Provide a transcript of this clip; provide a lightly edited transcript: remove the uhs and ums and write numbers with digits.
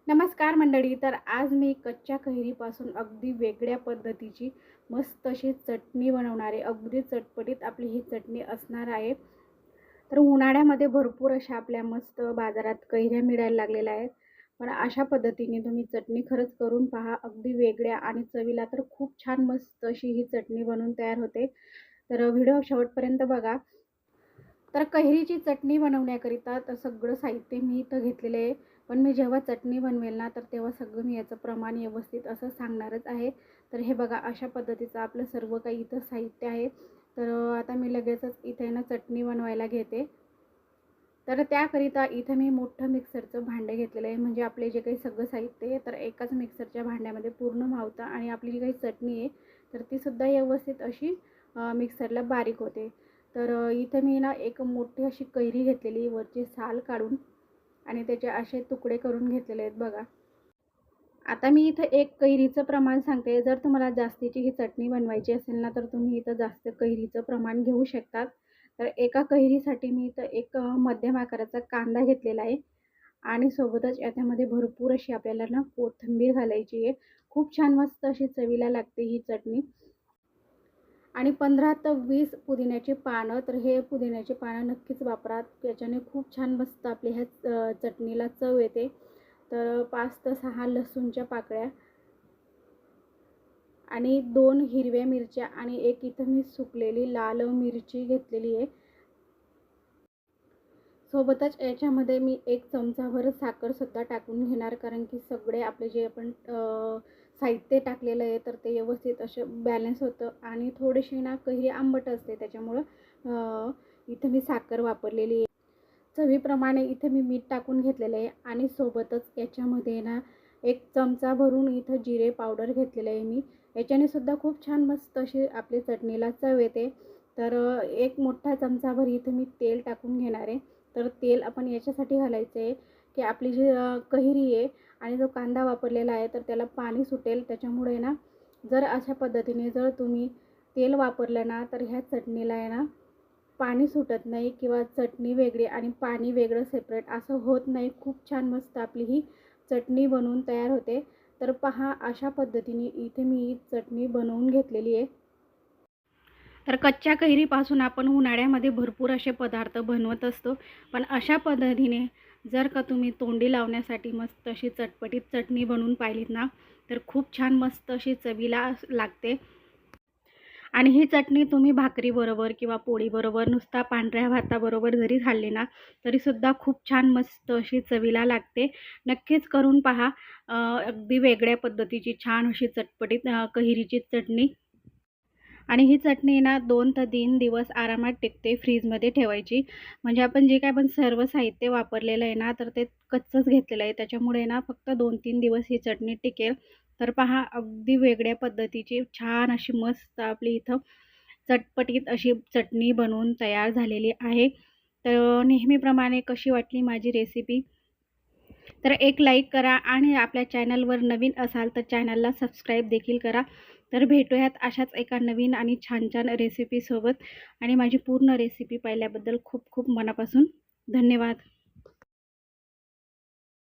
नमस्कार मंडळी. तर आज मी कच्च्या कैरीपासून अगदी वेगळ्या पद्धतीची मस्त अशी चटणी बनवणार आहे. अगदी चटपटीत आपली ही चटणी असणार आहे. तर उन्हाळ्यामध्ये भरपूर अशा आपल्या मस्त बाजारात कैऱ्या मिळायला लागलेल्या आहेत. पण अशा पद्धतीने तुम्ही चटणी खरंच करून पहा. अगदी वेगळ्या आणि चवीला तर खूप छान मस्त अशी ही चटणी बनून तयार होते. तर व्हिडिओ शेवटपर्यंत बघा. तर कैरीची चटणी बनवण्याकरिता तर सगळं साहित्य मी इथं घेतलेलं आहे. पण मी जेव्हा चटणी बनवेल ना, तर तेव्हा सगळं मी याचं प्रमाण व्यवस्थित असं सांगणारच आहे. तर हे बघा, अशा पद्धतीचं आपलं सर्व काही इथं साहित्य आहे. तर आता मी लगेचच इथे ना चटणी बनवायला घेते. तर त्याकरिता इथं मी मोठं मिक्सरचं भांडं घेतलेलं आहे. म्हणजे आपले जे काही सगळं साहित्य आहे, तर एकाच मिक्सरच्या भांड्यामध्ये पूर्ण मावतं आणि आपली जी काही चटणी आहे, तर तीसुद्धा व्यवस्थित अशी मिक्सरला बारीक होते. तर इथं मी ना एक मोठी अशी कैरी घेतलेली, वरची साल काढून आणि त्याचे असे तुकडे करून घेतलेले आहेत बघा. आता मी इथं एक कैरीचं प्रमाण सांगते. जर तुम्हाला जास्तीची ही चटणी बनवायची असेल ना, तर तुम्ही इथं जास्त कैरीचं प्रमाण घेऊ शकतात. तर एका कैरीसाठी मी इथं एक मध्यम आकाराचा कांदा घेतलेला आहे आणि सोबतच याच्यामध्ये भरपूर अशी आपल्याला ना कोथिंबीर घालायची आहे. खूप छान मस्त अशी चवीला लागते ही चटणी. आणि 15 ते 20 पुदिन्याची पानं. तर हे पुदिन्याची पानं नक्कीच वापरा. त्याच्याने खूप छान मस्त आपल्या ह्या चटणीला चव येते. तर 5 ते 6 लसूणच्या पाकळ्या आणि 2 हिरव्या मिरच्या आणि एक इथं मी सुकलेली लाल मिरची घेतलेली आहे. सोबतच याच्यामध्ये मी 1 चमचाभर साखरसुद्धा टाकून घेणार, कारण की सगळे आपले जे आपण साहित्य टाकलेलं आहे, तर ते व्यवस्थित असं बॅलन्स होतं आणि थोडीशी ना कैरी आंबट असते, त्याच्यामुळं इथं मी साखर वापरलेली आहे. चवीप्रमाणे इथे मी मीठ टाकून घेतलेलं आहे आणि सोबतच याच्यामध्ये ना 1 चमचा भरून इथं जिरे पावडर घेतलेलं आहे मी. याच्याने सुद्धा खूप छान मस्त अशी आपली चटणीला चव येते. तर 1 मोठा चमचाभर इथे मी तेल टाकून घेणार आहे. तर तेल आपण याच्यासाठी घालायचं आहे, की आपली जी कैरी आहे आणि जो कांदा वापरलेला आहे, तर त्याला पाणी सुटेल. त्याच्यामुळे ना, जर अशा पद्धतीने जर तुम्ही तेल वापरलं ना, तर ह्या चटणीला आहे ना पाणी सुटत नाही किंवा चटणी वेगळी आणि पाणी वेगळं सेपरेट असं होत नाही. खूप छान मस्त आपली ही चटणी बनवून तयार होते. तर पहा, अशा पद्धतीने इथे मी चटणी बनवून घेतलेली आहे. तर कच्च्या कैरीपासून आपण उन्हाळ्यामध्ये भरपूर असे पदार्थ बनवत असतो. पण अशा पद्धतीने जर का तुम्ही तोंडी लावण्यासाठी मस्त अशी चटपटीत चटणी बनवून पाहिलीत ना, तर खूप छान मस्त अशी चवीला लागते. आणि ही चटणी तुम्ही भाकरीबरोबर किंवा पोळीबरोबर, नुसता पांढऱ्या भाताबरोबर जरी खाल्ली ना, तरीसुद्धा खूप छान मस्त अशी चवीला लागते. नक्कीच करून पहा. अगदी वेगळ्या पद्धतीची छान अशी चटपटीत कैरीची चटणी. आणि ही चटणी ना 2 ते 3 दिवस आरामात टिकते फ्रीजमध्ये ठेवायची. म्हणजे आपण जे काही आपण सर्व साहित्य वापरलेलं आहे ना, तर ते कच्चंच घेतलेलं आहे. त्याच्यामुळे ना फक्त 2-3 दिवस ही चटणी टिकेल. तर पहा, अगदी वेगळ्या पद्धतीची छान अशी मस्त आपली इथं चटपटीत अशी चटणी बनवून तयार झालेली आहे. तर नेहमीप्रमाणे कशी वाटली माझी रेसिपी? तर एक लाईक करा आणि आपल्या चॅनलवर नवीन असाल तर चॅनलला सबस्क्राईब देखील करा. तर भेटूयात अशाच एका नवीन आणि छान-छान रेसिपीसोबत आणि माझी पूर्ण रेसिपी पाहिल्याबद्दल खूप खूप मनापासून धन्यवाद.